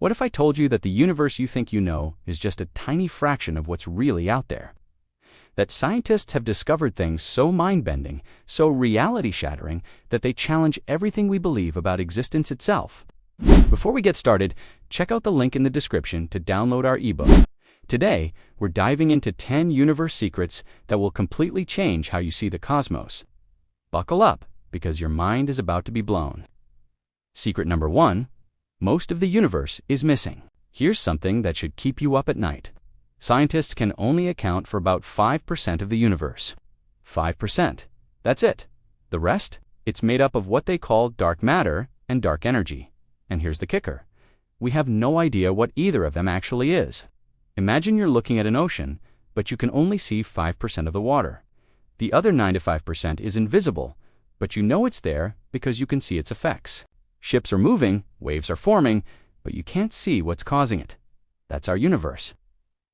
What if I told you that the universe you think you know is just a tiny fraction of what's really out there? That scientists have discovered things so mind-bending, so reality-shattering, that they challenge everything we believe about existence itself. Before we get started, check out the link in the description to download our ebook. Today, we're diving into 10 universe secrets that will completely change how you see the cosmos. Buckle up, because your mind is about to be blown. Secret number 1. Most of the universe is missing. Here's something that should keep you up at night. Scientists can only account for about 5% of the universe. 5%. That's it. The rest? It's made up of what they call dark matter and dark energy. And here's the kicker. We have no idea what either of them actually is. Imagine you're looking at an ocean, but you can only see 5% of the water. The other 95% is invisible, but you know it's there because you can see its effects. Ships are moving, waves are forming, but you can't see what's causing it. That's our universe.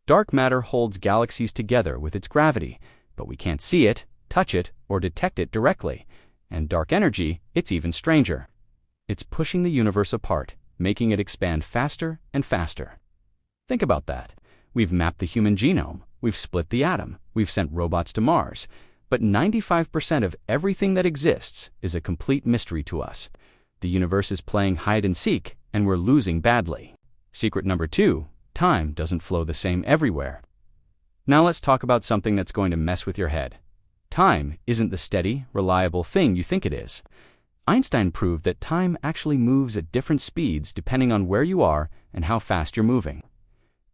Dark matter holds galaxies together with its gravity, but we can't see it, touch it, or detect it directly. And dark energy, it's even stranger. It's pushing the universe apart, making it expand faster and faster. Think about that. We've mapped the human genome, we've split the atom, we've sent robots to Mars, but 95% of everything that exists is a complete mystery to us. The universe is playing hide and seek, and we're losing badly. Secret number 2. Time doesn't flow the same everywhere. Now let's talk about something that's going to mess with your head. Time isn't the steady, reliable thing you think it is. Einstein proved that time actually moves at different speeds depending on where you are and how fast you're moving.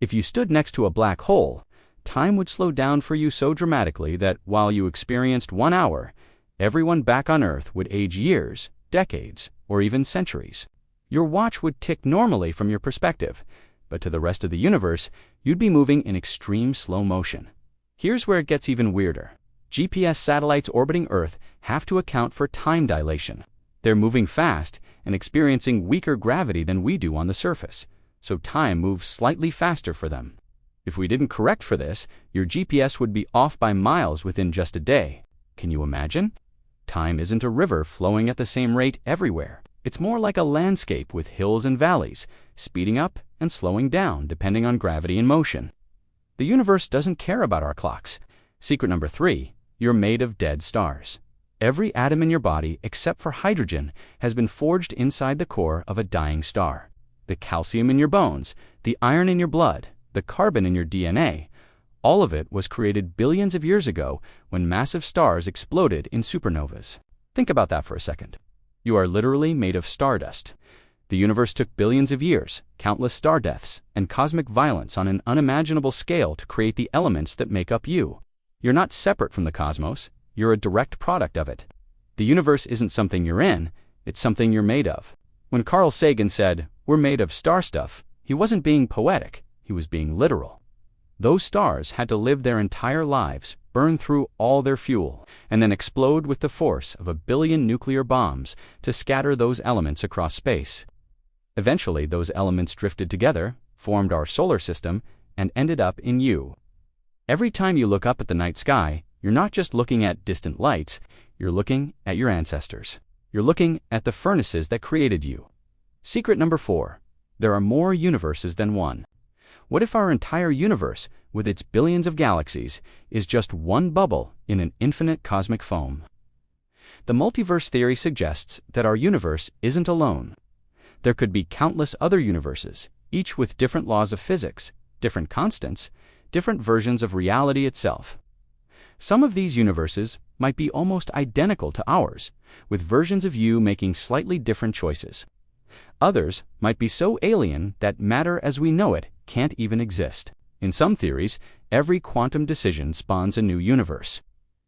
If you stood next to a black hole, time would slow down for you so dramatically that while you experienced 1 hour, everyone back on Earth would age years, decades, or even centuries. Your watch would tick normally from your perspective, but to the rest of the universe, you'd be moving in extreme slow motion. Here's where it gets even weirder. GPS satellites orbiting Earth have to account for time dilation. They're moving fast and experiencing weaker gravity than we do on the surface, so time moves slightly faster for them. If we didn't correct for this, your GPS would be off by miles within just a day. Can you imagine? Time isn't a river flowing at the same rate everywhere. It's more like a landscape with hills and valleys, speeding up and slowing down depending on gravity and motion. The universe doesn't care about our clocks. Secret number 3. You're made of dead stars. Every atom in your body, except for hydrogen, has been forged inside the core of a dying star. The calcium in your bones, the iron in your blood, the carbon in your DNA, all of it was created billions of years ago when massive stars exploded in supernovas. Think about that for a second. You are literally made of stardust. The universe took billions of years, countless star deaths, and cosmic violence on an unimaginable scale to create the elements that make up you. You're not separate from the cosmos, you're a direct product of it. The universe isn't something you're in, it's something you're made of. When Carl Sagan said, "We're made of star stuff," he wasn't being poetic, he was being literal. Those stars had to live their entire lives, burn through all their fuel, and then explode with the force of 1 billion nuclear bombs to scatter those elements across space. Eventually, those elements drifted together, formed our solar system, and ended up in you. Every time you look up at the night sky, you're not just looking at distant lights, you're looking at your ancestors. You're looking at the furnaces that created you. Secret number 4. There are more universes than one. What if our entire universe, with its billions of galaxies, is just one bubble in an infinite cosmic foam? The multiverse theory suggests that our universe isn't alone. There could be countless other universes, each with different laws of physics, different constants, different versions of reality itself. Some of these universes might be almost identical to ours, with versions of you making slightly different choices. Others might be so alien that matter as we know it can't even exist. In some theories, every quantum decision spawns a new universe.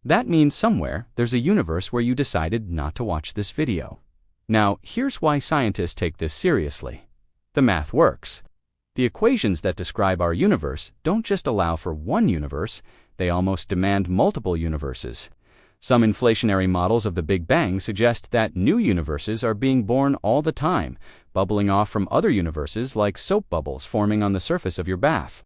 That means somewhere there's a universe where you decided not to watch this video. Now, here's why scientists take this seriously. The math works. The equations that describe our universe don't just allow for one universe, they almost demand multiple universes. Some inflationary models of the Big Bang suggest that new universes are being born all the time, bubbling off from other universes like soap bubbles forming on the surface of your bath.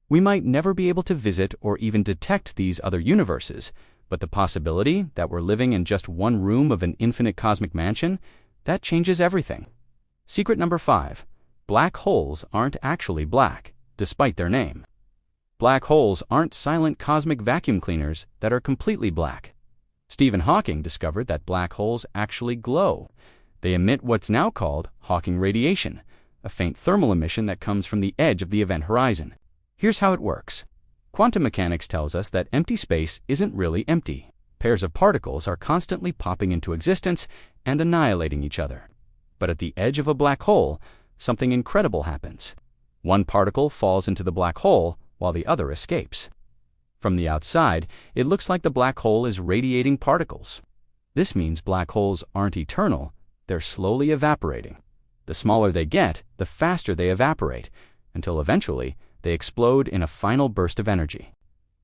We might never be able to visit or even detect these other universes, but the possibility that we're living in just one room of an infinite cosmic mansion, that changes everything. Secret number 5. Black holes aren't actually black, despite their name. Black holes aren't silent cosmic vacuum cleaners that are completely black. Stephen Hawking discovered that black holes actually glow. They emit what's now called Hawking radiation, a faint thermal emission that comes from the edge of the event horizon. Here's how it works. Quantum mechanics tells us that empty space isn't really empty. Pairs of particles are constantly popping into existence and annihilating each other. But at the edge of a black hole, something incredible happens. One particle falls into the black hole while the other escapes. From the outside, it looks like the black hole is radiating particles. This means black holes aren't eternal, they're slowly evaporating. The smaller they get, the faster they evaporate, until eventually they explode in a final burst of energy.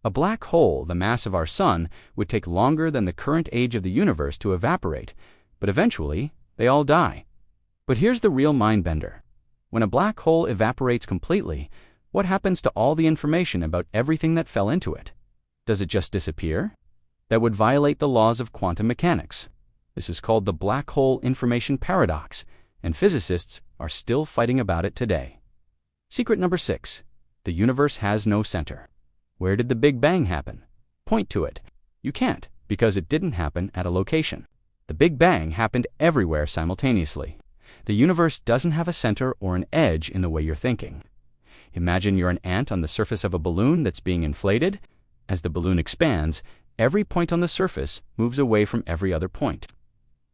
A black hole the mass of our Sun would take longer than the current age of the universe to evaporate, but eventually they all die. But here's the real mind-bender. When a black hole evaporates completely, what happens to all the information about everything that fell into it? Does it just disappear? That would violate the laws of quantum mechanics. This is called the black hole information paradox, and physicists are still fighting about it today. Secret number 6. The universe has no center. Where did the Big Bang happen? Point to it. You can't, because it didn't happen at a location. The Big Bang happened everywhere simultaneously. The universe doesn't have a center or an edge in the way you're thinking. Imagine you're an ant on the surface of a balloon that's being inflated. As the balloon expands, every point on the surface moves away from every other point.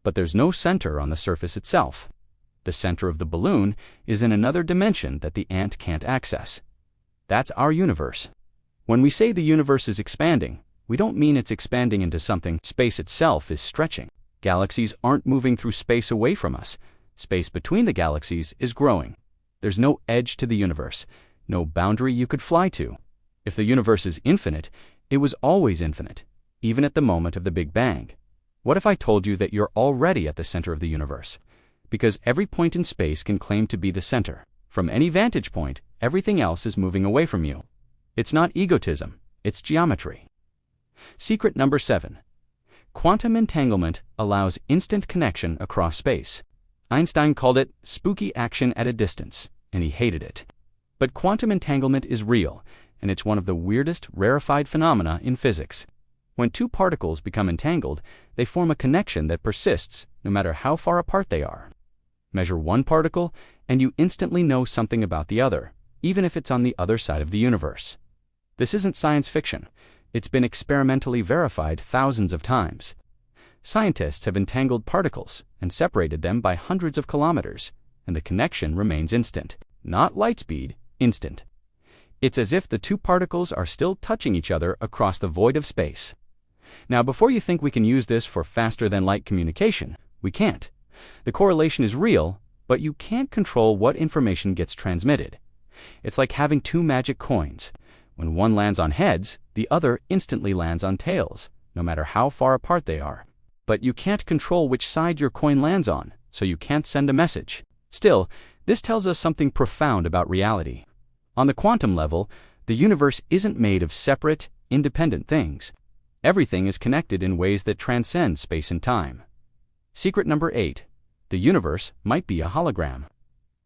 But there's no center on the surface itself. The center of the balloon is in another dimension that the ant can't access. That's our universe. When we say the universe is expanding, we don't mean it's expanding into something. Space itself is stretching. Galaxies aren't moving through space away from us. Space between the galaxies is growing. There's no edge to the universe, no boundary you could fly to. If the universe is infinite, it was always infinite, even at the moment of the Big Bang. What if I told you that you're already at the center of the universe? Because every point in space can claim to be the center. From any vantage point, everything else is moving away from you. It's not egotism, it's geometry. Secret number 7. Quantum entanglement allows instant connection across space. Einstein called it spooky action at a distance, and he hated it. But quantum entanglement is real, and it's one of the weirdest rarefied phenomena in physics. When two particles become entangled, they form a connection that persists no matter how far apart they are. Measure one particle, and you instantly know something about the other, even if it's on the other side of the universe. This isn't science fiction. It's been experimentally verified thousands of times. Scientists have entangled particles and separated them by hundreds of kilometers, and the connection remains instant. Not light speed, instant. It's as if the two particles are still touching each other across the void of space. Now, before you think we can use this for faster-than-light communication, we can't. The correlation is real, but you can't control what information gets transmitted. It's like having two magic coins. When one lands on heads, the other instantly lands on tails, no matter how far apart they are. But you can't control which side your coin lands on, so you can't send a message. Still, this tells us something profound about reality. On the quantum level, the universe isn't made of separate, independent things. Everything is connected in ways that transcend space and time. Secret number 8. The universe might be a hologram.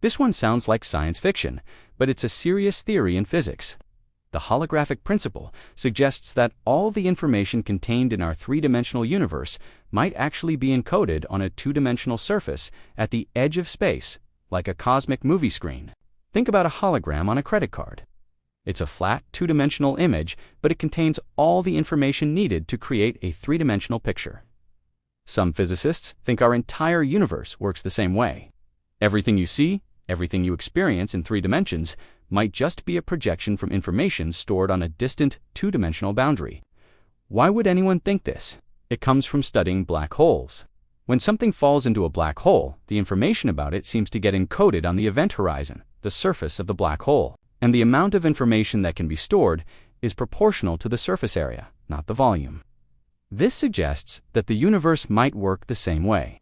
This one sounds like science fiction, but it's a serious theory in physics. The holographic principle suggests that all the information contained in our three-dimensional universe might actually be encoded on a two-dimensional surface at the edge of space, like a cosmic movie screen. Think about a hologram on a credit card. It's a flat, two-dimensional image, but it contains all the information needed to create a three-dimensional picture. Some physicists think our entire universe works the same way. Everything you see, everything you experience in 3 dimensions, might just be a projection from information stored on a distant, two-dimensional boundary. Why would anyone think this? It comes from studying black holes. When something falls into a black hole, the information about it seems to get encoded on the event horizon, the surface of the black hole. And the amount of information that can be stored is proportional to the surface area, not the volume. This suggests that the universe might work the same way.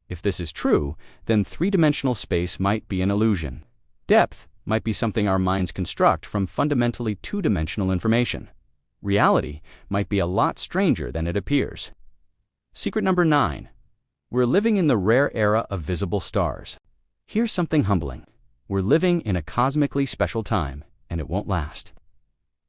If this is true, then three-dimensional space might be an illusion. Depth might be something our minds construct from fundamentally two-dimensional information. Reality might be a lot stranger than it appears. Secret number 9. We're living in the rare era of visible stars. Here's something humbling. We're living in a cosmically special time, and it won't last.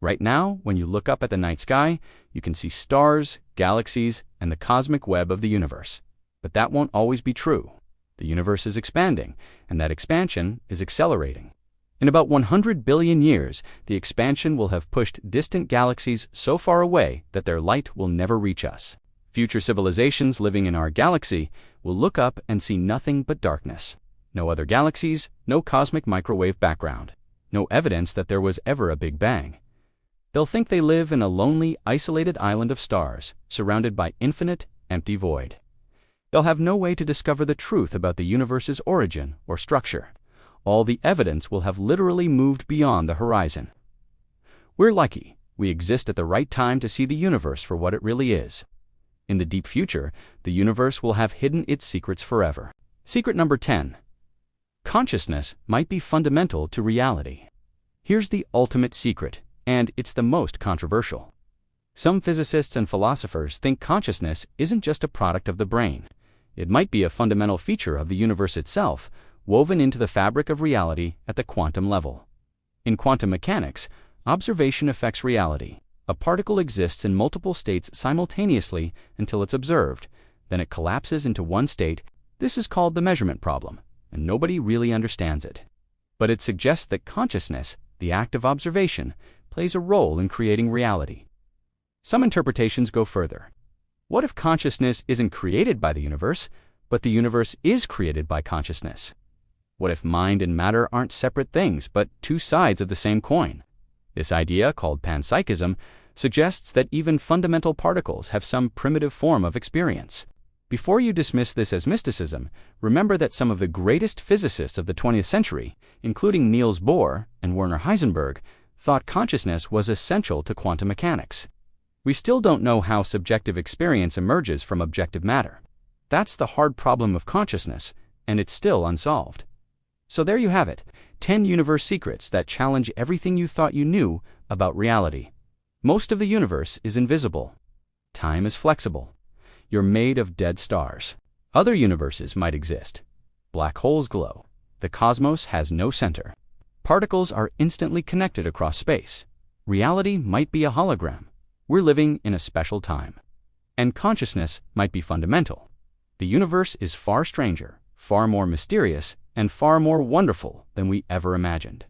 Right now, when you look up at the night sky, you can see stars, galaxies, and the cosmic web of the universe. But that won't always be true. The universe is expanding, and that expansion is accelerating. In about 100 billion years, the expansion will have pushed distant galaxies so far away that their light will never reach us. Future civilizations living in our galaxy will look up and see nothing but darkness. No other galaxies, no cosmic microwave background, no evidence that there was ever a Big Bang. They'll think they live in a lonely, isolated island of stars, surrounded by infinite, empty void. They'll have no way to discover the truth about the universe's origin or structure. All the evidence will have literally moved beyond the horizon. We're lucky. We exist at the right time to see the universe for what it really is. In the deep future, the universe will have hidden its secrets forever. Secret number 10. Consciousness might be fundamental to reality. Here's the ultimate secret, and it's the most controversial. Some physicists and philosophers think consciousness isn't just a product of the brain. It might be a fundamental feature of the universe itself, woven into the fabric of reality at the quantum level. In quantum mechanics, observation affects reality. A particle exists in multiple states simultaneously until it's observed. Then it collapses into one state. This is called the measurement problem, and nobody really understands it. But it suggests that consciousness, the act of observation, plays a role in creating reality. Some interpretations go further. What if consciousness isn't created by the universe, but the universe is created by consciousness? What if mind and matter aren't separate things, but two sides of the same coin? This idea, called panpsychism, suggests that even fundamental particles have some primitive form of experience. Before you dismiss this as mysticism, remember that some of the greatest physicists of the 20th century, including Niels Bohr and Werner Heisenberg, thought consciousness was essential to quantum mechanics. We still don't know how subjective experience emerges from objective matter. That's the hard problem of consciousness, and it's still unsolved. So there you have it, 10 universe secrets that challenge everything you thought you knew about reality. Most of the universe is invisible. Time is flexible. You're made of dead stars. Other universes might exist. Black holes glow. The cosmos has no center. Particles are instantly connected across space. Reality might be a hologram. We're living in a special time. And consciousness might be fundamental. The universe is far stranger, far more mysterious, and far more wonderful than we ever imagined.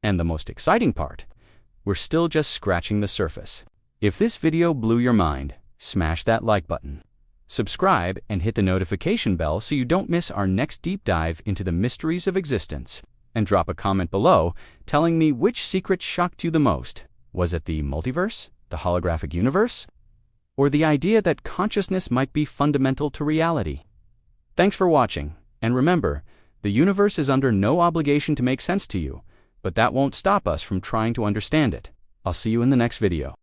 And the most exciting part, we're still just scratching the surface. If this video blew your mind, smash that like button. Subscribe and hit the notification bell so you don't miss our next deep dive into the mysteries of existence. And drop a comment below telling me which secret shocked you the most. Was it the multiverse, the holographic universe, or the idea that consciousness might be fundamental to reality? Thanks for watching, and remember, the universe is under no obligation to make sense to you, but that won't stop us from trying to understand it. I'll see you in the next video.